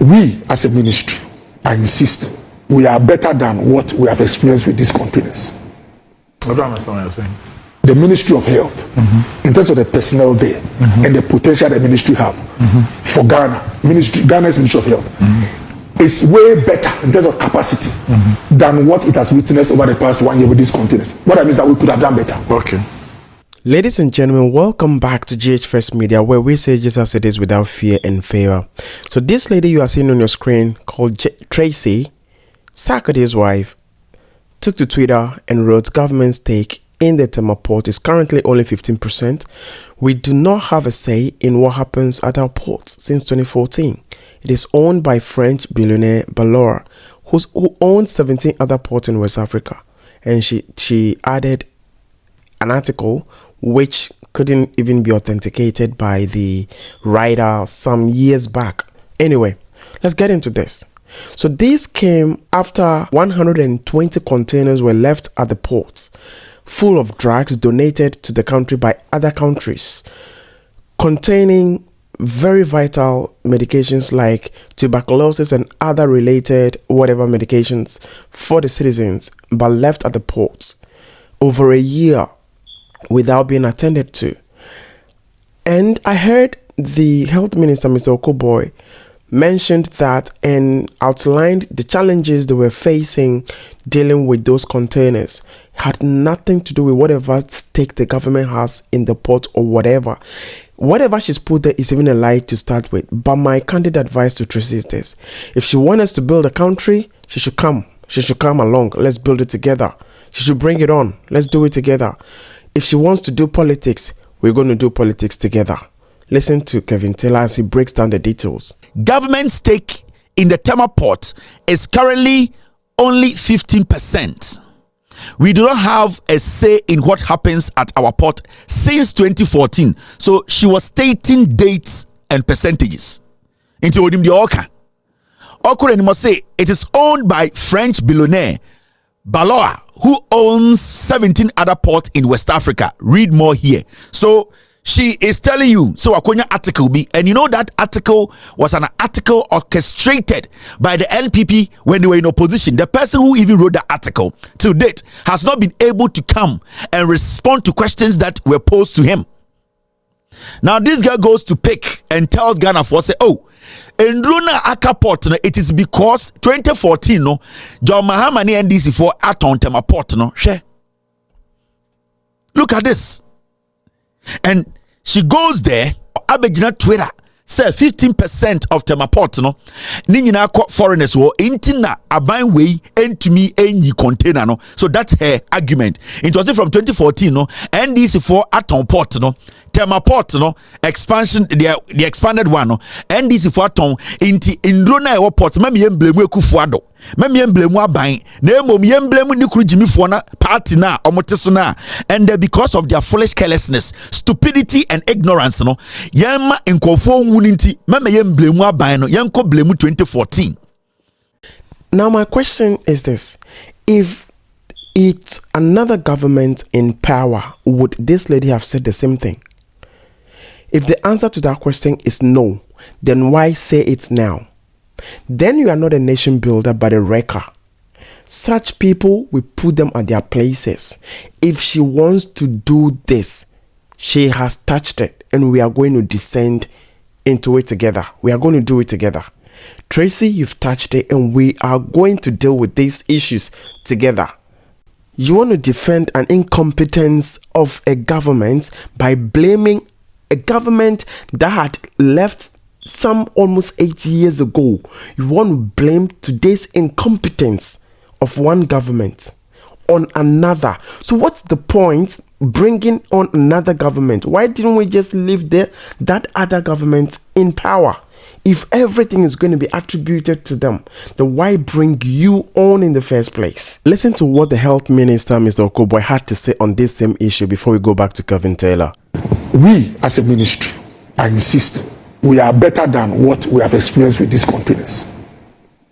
We as a ministry, I insist, we are better than what we have experienced with these containers. I don't understand what you're saying. The Ministry of Health, in terms of the personnel there and the potential the ministry have for Ghana's Ministry of Health, is way better in terms of capacity than what it has witnessed over the past 1 year with these containers. What I mean is that we could have done better. Okay. Ladies and gentlemen, welcome back to GH First Media, where we say just as it is without fear and favor. So this lady you are seeing on your screen, called Tracy, Sarkodie's wife, took to Twitter and wrote, "Government stake in the Tema Port is currently only 15%. We do not have a say in what happens at our ports since 2014. It is owned by French billionaire Balora, who owns 17 other ports in West Africa." And she added an article which couldn't even be authenticated by the writer some years back. Anyway, let's get into this. So this came after 120 containers were left at the ports, full of drugs donated to the country by other countries, containing very vital medications like tuberculosis and other related whatever medications for the citizens, but left at the ports over a year without being attended to. And I heard the health minister, Mr. Okoboy, mentioned that and outlined the challenges they were facing dealing with those containers. Had nothing to do with whatever stake the government has in the port or whatever. Whatever she's put there is even a lie to start with. But my candid advice to Tracy is this: if she wants us to build a country, she should come. She should come along. Let's build it together. She should bring it on. Let's do it together. If she wants to do politics, we're going to do politics together. Listen to Kevin Taylor as he breaks down the details. Government stake in the Tema Port is currently only 15%. We do not have a say in what happens at our port since 2014. So she was stating dates and percentages. Into Odim the Oka. Okure must say it is owned by French billionaire Balora, who owns 17 other ports in West Africa. Read more here. So she is telling you, so Akonya article be, and you know that article was an article orchestrated by the NPP when they were in opposition. The person who even wrote the article to date has not been able to come and respond to questions that were posed to him. Now this guy goes to pick and tells Ghana for say, oh, in Runa Aka Port, it is because 2014 no, John Mahama ni NDC for Aton Tema Port no, share. Look at this. And she goes there, Abegina Twitter, say 15% of Tema Port no, Nina foreigners wo intina aban way to me any container no. So that's her argument. It was from 2014 no, NDC for Aton Port no, Tema Port no, expansion the expanded one no, NDC for Aton inti Indrona airport memi emblemu ekufuado. Memi emblemu aban na emom emblemu ni kru Jimmy for na party na omoteso na, and because of their foolish carelessness, stupidity and ignorance no, yema nkofo wuninti memi emblemu aban no yenko blemu 2014. Now my question is this: if it's another government in power, would this lady have said the same thing? If the answer to that question is no, then why say it now? Then you are not a nation builder but a wrecker. Such people, we put them at their places. If she wants to do this, she has touched it, and we are going to descend into it together. We are going to do it together. Tracy, you've touched it, and we are going to deal with these issues together. You want to defend an incompetence of a government by blaming a government that had left some almost 80 years ago. You want to blame today's incompetence of one government on another. So what's the point bringing on another government? Why didn't we just leave that other government in power? If everything is going to be attributed to them, then why bring you on in the first place? Listen to what the health minister, Mr. Okoboy, had to say on this same issue before we go back to Kevin Taylor. We as a ministry, I insist, we are better than what we have experienced with these containers.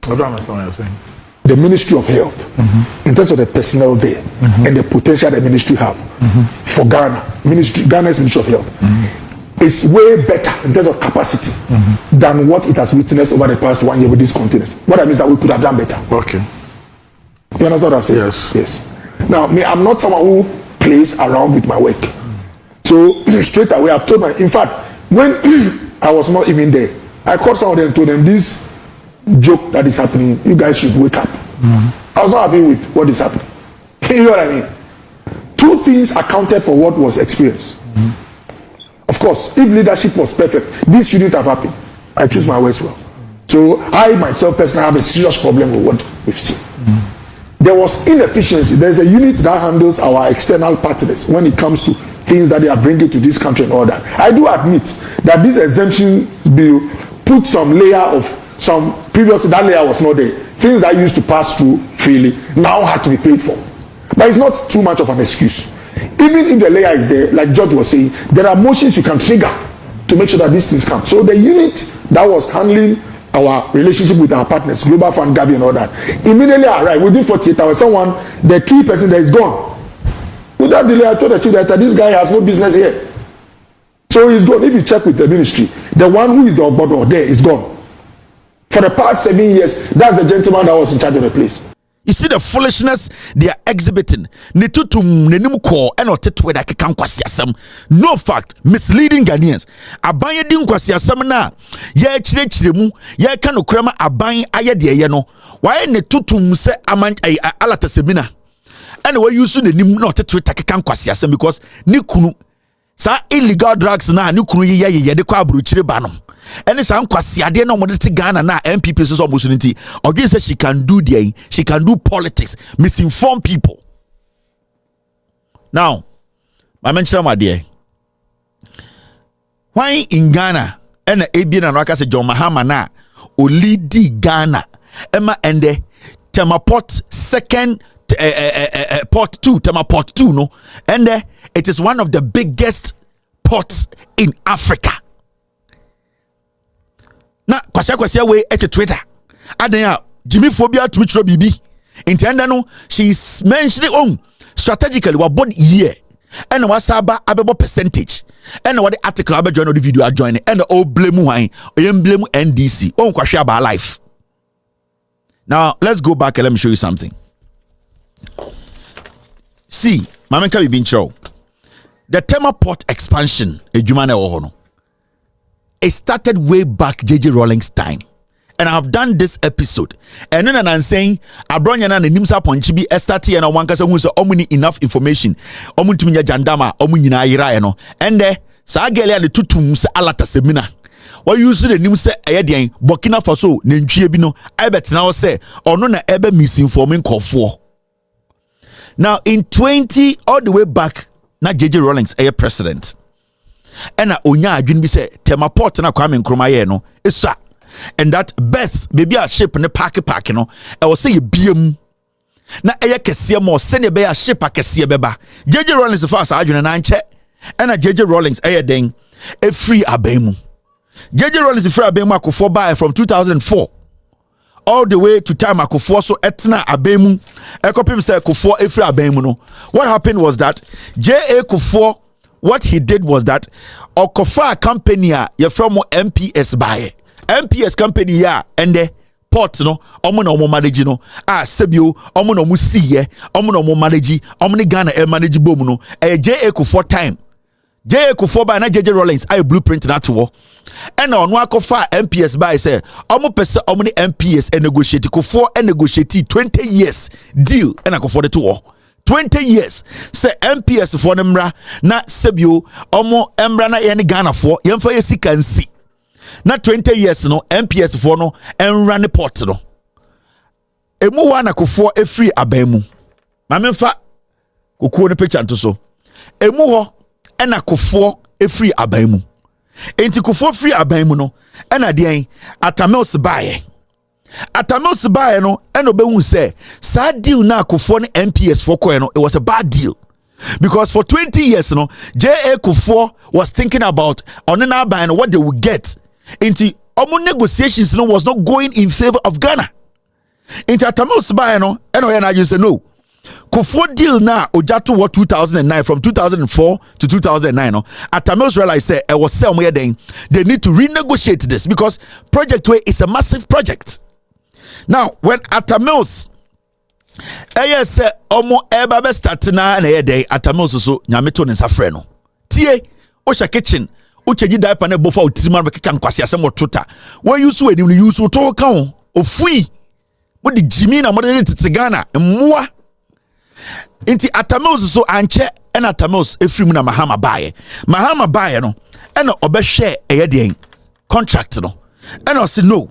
I don't understand what you're saying. The Ministry of Health, in terms of the personnel there and the potential the ministry have for Ghana's Ministry of Health, is way better in terms of capacity than what it has witnessed over the past 1 year with these containers. What I mean is that we could have done better. Okay. You understand what I'm saying? Yes. Yes. Now, me, I'm not someone who plays around with my work. So straight away, I've told my. In fact, when I was not even there, I called some of them and told them this joke that is happening. You guys should wake up. I was not happy with what is happening. You know what I mean? Two things accounted for what was experienced. Of course, if leadership was perfect, this shouldn't have happened. I choose my words well. So I myself personally have a serious problem with what we've seen. There was inefficiency. There's a unit that handles our external partners when it comes to things that they are bringing to this country and all that. I do admit that this exemption bill put some layer of some previously that layer was not there. Things that used to pass through freely now had to be paid for. But it's not too much of an excuse. Even if the layer is there, like George was saying, there are motions you can trigger to make sure that these things come. So the unit that was handling our relationship with our partners, Global Fund, Gavi and all that, immediately arrived. Within 48 hours, the key person there is gone. Without delay, I told the chief director, this guy has no business here. So he's gone. If you check with the ministry, the one who is the obodo there is gone. For the past 7 years, that's the gentleman that was in charge of the place. You see the foolishness they are exhibiting. No fact, misleading Ghanaians. Abanye di nkwasiasam na ye chire mu ye ka no krama aban ayede ye no. Why ne tutum se aman alata semina. And we use the nim not to take nkwasiasam because ni kunu sa illegal drugs na ni kunu ye de kwa abruchire ba no. And it's unquasiade no modern Ghana na MPP so opportunity. Or this says she can do she can do politics, misinform people. Now, my mention my dear. Why in Ghana and Abian and Raka say John Mahama na Olidi Ghana Emma and the Tema Port second port 2 Tema Port 2 no and it is one of the biggest ports in Africa. Na kwasya we at Twitter. Adanya Jimmy Phobia Twitch BB. Intenda no she's mentioning strategically what body year and wasaba abebo percentage and what the article abe join the video join and all blame wine or blame NDC on kwasya about life. Now let's go back and let me show you something. See, Mamenka we been show the Tema Port expansion ejumane ohono. It started way back JJ Rawlings time. And I've done this episode. And then I'm saying, Abronya na nimsa ponchibi estati and wankasa who so omuni enough information. Omuntuminya jandama, omunyina ira no. And sa gele and tutum se alata semina. What you see the nimsa ayedian Burkina Faso nentwie bi no. I bet now say or no na ebe misinforming kofo. Now in 20 all the way back na JJ Rawlings a president. And onya adwin bi say Tema Port na Kwame Nkrumah ye no esa and that Beth baby a ship ne park no e wo say biem na eye kese mo se ne be a ship akese beba JJ Rawlings fast adwin na nche and JJ Rawlings eye den e free abemu JJ Rawlings free abemu akofo buy from 2004 all the way to time akofo so etna abemu e kopim say akofo e free abemu no. What happened was that JA Kofo, what he did was that Okofa company ya from MPS buy MPS company ya and the port no omo na omo manage no sebio omo na omo siye omo na omo manage omo ni Ghana manage bom no JA Kofo time JA Kofo by na JJ Rawlings I blueprint that to and on Wakofa MPS by say omo pese omo ni MPS and negotiate Kofo and negotiate 20 years deal and Kofo the to 20 years say MPS for nemra na sebio omo emra na ye ni Ghana for yemfa ye sika nsi na 20 years no MPS for no enra ne port no emu wa na Kofo efri abamu ma memfa kokuo ne picture nto so emu ho ena Kofo efri abamu enti Kofo free abamu no ena de atamels bae Atamils buy no and obehu say sad deal na Kofo ne MPS for coin no it was a bad deal because for 20 years no JA Kofo was thinking about on na buy no what they would get into omo negotiations no was not going in favor of Ghana into Atamils buy no and na you say no Kofo deal na ojato what 2009 from 2004 to 2009 no Atamils realized say I was sell more then they need to renegotiate this because project way is a massive project. Now when Atamils say omo eba be start na na day Atamils so nyameto ne safre no tie o sha kitchen o cheji diaper na bofa o tirima be keka nkwase asem otota when you so enim you so to kan o fui mo di jimi na mo de titigana mmoa inti Atamils so anche and Atamils efrim na Mahama bae no and obehwe eye contract no and I say no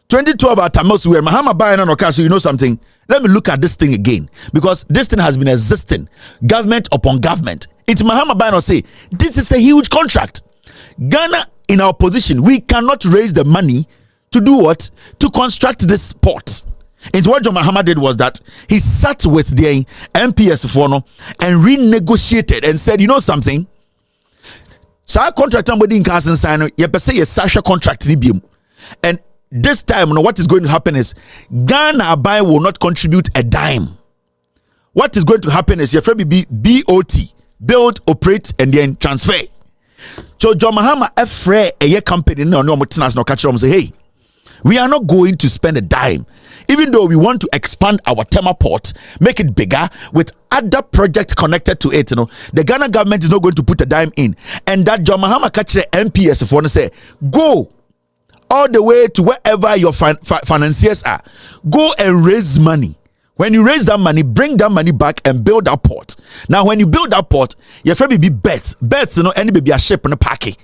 2012 Atamils where Mahama bae no okay, so you know something, let me look at this thing again because this thing has been existing government upon government. It's Mahama bae no say this is a huge contract. Ghana in our position we cannot raise the money to do what, to construct this port. And what John Mahama did was that he sat with the MPS for no and renegotiated and said, you know something, so contract somebody in Carson sign you say a Sasha contract and this time what is going to happen is Ghana buy will not contribute a dime. What is going to happen is your friend be BOT, build, operate, and then transfer. So John Mahama a company no catch them say, hey, we are not going to spend a dime, even though we want to expand our Tema Port, make it bigger with other projects connected to it. You know, the Ghana government is not going to put a dime in, and that John Mahama catch the MPS for to say, go all the way to wherever your financiers are, go and raise money. When you raise that money, bring that money back and build that port. Now, when you build that port, your friend be berth, you know, any baby a ship on a packet.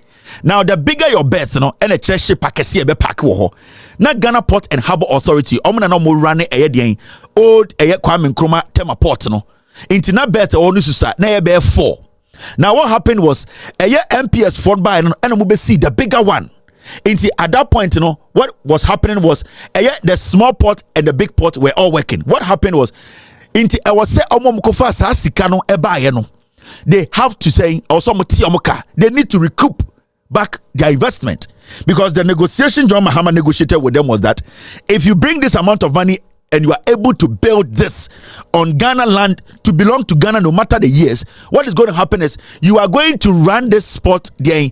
Now the bigger your berth, you know, and a ship packet be pack wo. Na Ghana Port and Harbour Authority, omuna no mo run old Kwame Nkrumah Tema Port, no. Into na berth or nususa na be 4. Now what happened was MPS fought by and we see the bigger one. Into at that point, you know, what was happening was the small port and the big port were all working. What happened was into I was say omomukofa sa sika no eba no. They have to say also they need to recoup back their investment because the negotiation John Mahama negotiated with them was that if you bring this amount of money and you are able to build this on Ghana land to belong to Ghana no matter the years, what is going to happen is you are going to run this sport there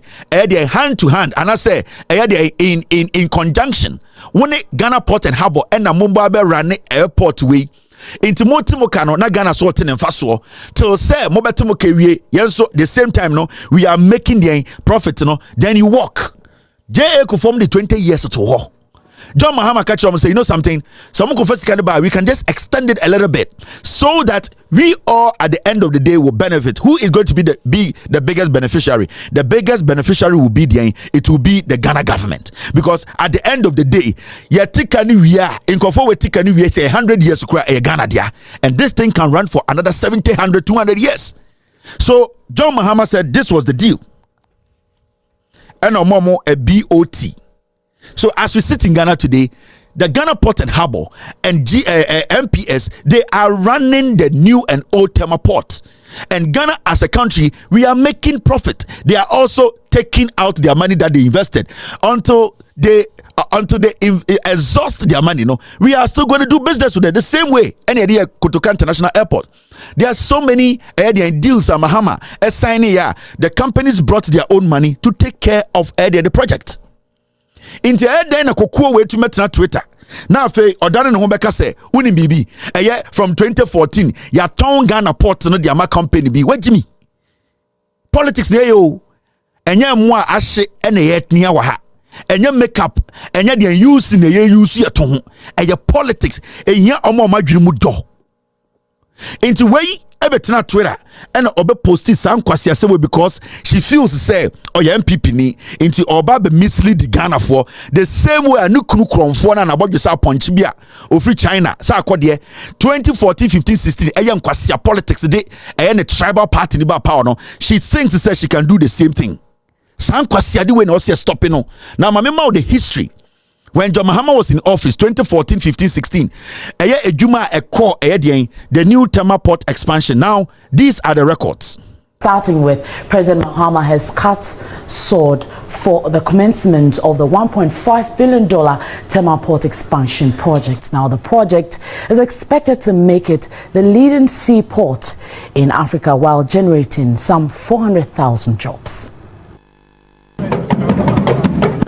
hand to hand, and I say in conjunction when Ghana Port and Harbour and Mumbai run airport way into Motimokano na Ghana sorting and faso till say Mobetimoke yenso the same time no we are making the profit no then you walk JA could form the 20 years to war. John Mahama catch say, you know something, someone confess we can just extend it a little bit so that we all at the end of the day will benefit. Who is going to be the biggest beneficiary? The biggest beneficiary will be the Ghana government, because at the end of the day, in conform with 100 years to Ghana there, and this thing can run for another 70, 100, 200 years. So John Mahama said this was the deal. And a BOT. So as we sit in Ghana today, the Ghana Port and Harbour and MPS, they are running the new and old Tema Port. And Ghana as a country, we are making profit. They are also taking out their money that they invested until they exhaust their money. No, we are still going to do business with it the same way. Any idea Kotoka International Airport? There are so many deals. Mahama signing here. The companies brought their own money to take care of the project. Into then a cocoa way to meet Twitter. Now, Odana no Hombeka say, Uni BB, from 2014, ya town Ghana Port no the company be where Jimmy. Politics there yo, and ya mwa ashe and yet near waha, and ya makeup, and ya the use in the year you see at home, and your politics, and ya omo madrimu do. Into way ebetina Twitter and obe posted some kwasiasewe because she feels say oya MPP ni into oba be mislead the Ghana for the same way anukunu kromfo na nabodwe sa ponchi bia ofri China sa akode 2014 15 16 eya nkwasia politics de eya ne tribal party ni ba power no. She thinks say she can do the same thing. San kwasia de we na o stopping no. Now mamema the history. When John Mahama was in office 2014, 15, 16, the new Tema Port expansion. Now, these are the records. Starting with, President Mahama has cut sword for the commencement of the $1.5 billion Tema Port expansion project. Now, the project is expected to make it the leading seaport in Africa while generating some 400,000 jobs.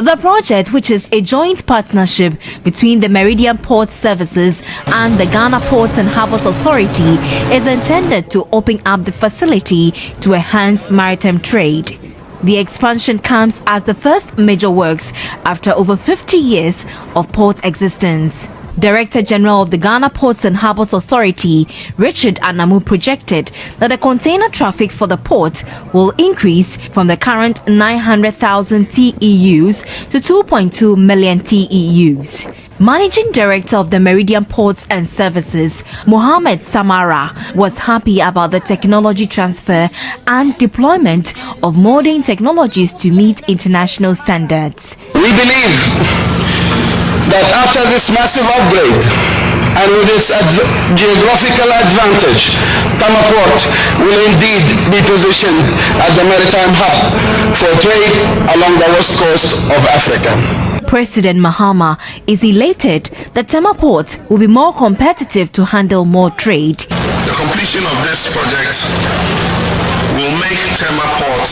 The project, which is a joint partnership between the Meridian Port Services and the Ghana Ports and Harbours Authority, is intended to open up the facility to enhance maritime trade. The expansion comes as the first major works after over 50 years of port existence. Director General of the Ghana Ports and Harbours Authority, Richard Anamu, projected that the container traffic for the port will increase from the current 900,000 TEUs to 2.2 million TEUs. Managing Director of the Meridian Ports and Services, Mohammed Samara, was happy about the technology transfer and deployment of modern technologies to meet international standards. We believe that after this massive upgrade and with its geographical advantage, Tema Port will indeed be positioned as the maritime hub for trade along the west coast of Africa. President Mahama is elated that Tema Port will be more competitive to handle more trade. The completion of this project will make Tema Port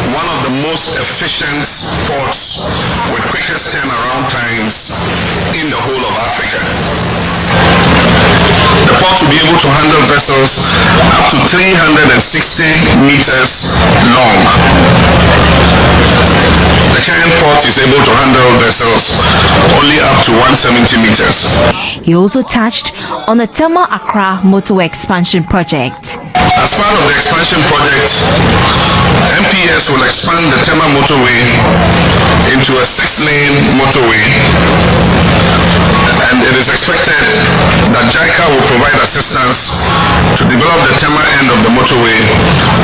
one of the most efficient ports with quickest turnaround times in the whole of Africa. The port will be able to handle vessels up to 360 meters long. The current port is able to handle vessels only up to 170 meters. He also touched on the Tema Accra motorway expansion project. As part of the expansion project, MPS will expand the Tema motorway into a 6-lane motorway, and it is expected that JICA will provide assistance to develop the Tema end of the motorway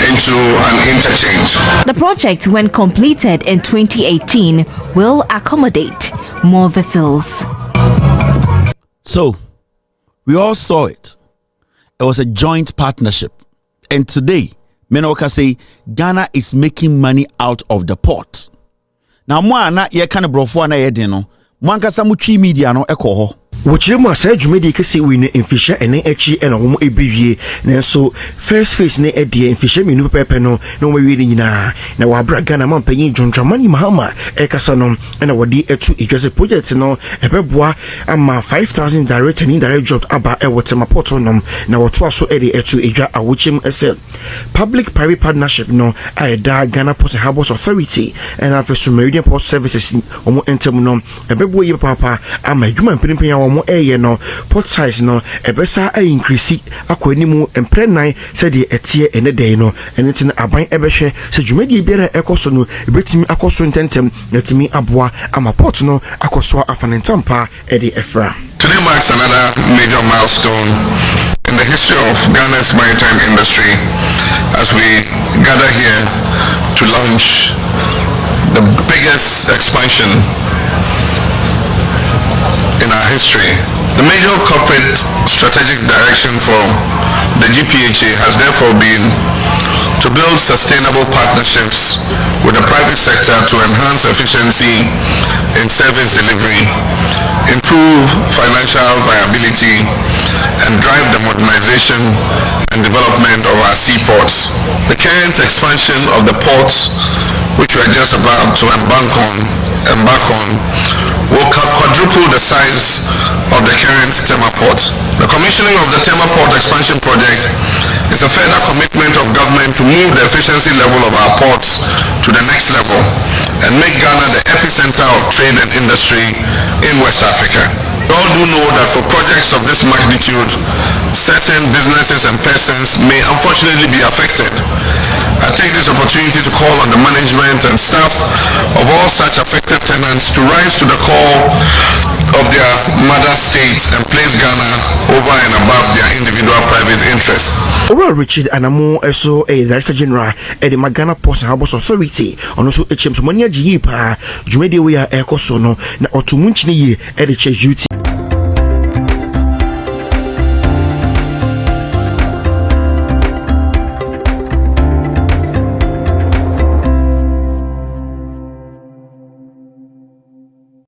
into an interchange. The project, when completed in 2018, will accommodate more vessels. So, we all saw it. It was a joint partnership. And today, Menoka say Ghana is making money out of the port. Now, moi na ye kind of brofo na ye dino. Mwanka samuchi media no ekoho. Wochiremu asa dwumedi kese we ne mfisha ene echi ena wo ebiwie nanso first phase ne edie mfisha minu pepe no na wo wie nyina na wa bra Ghana mampanyin Dwondwamani Mahama ekasa no ena wodi etu edwase project no ebeboa ama 5,000 direct and indirect jobs aba e Tema Port no na woto aso ede etu edwa awochim ese public private partnership no aida Ghana Ports and Harbours Authority and after Meridian Port Services omo entem no ebeboa yi papa ama adwuma mpinipin mo no port size no ebesa increase akwanimu emprenan said the etie ene dey no enitin aban ebehwe se dwumadi biara ekoso no ebetimi akoso ntentem natimi aboa ama port no akoso afanentampa ede efra. Today marks another major milestone in the history of Ghana's maritime industry as we gather here to launch the biggest expansion in our history. The major corporate strategic direction for the GPHA has therefore been to build sustainable partnerships with the private sector to enhance efficiency in service delivery, improve financial viability, and drive the modernization and development of our seaports. The current expansion of the ports, which we are just about to embark on, will quadruple the size of the current Tema Port. The commissioning of the Tema Port expansion project is a further commitment of government to move the efficiency level of our ports to the next level and make Ghana the epicenter of trade and industry in West Africa. We all do know that for projects of this magnitude, certain businesses and persons may unfortunately be affected. I take this opportunity to call on the management and staff of all such affected tenants to rise to the call of their mother states and place Ghana over and above their individual private interests. Oral Richard Anamu also a Director General at the Ghana Ports and Harbours Authority and also HM's Mania Jipa, Jumedi we are Ecosono, na Otumunchini at the Church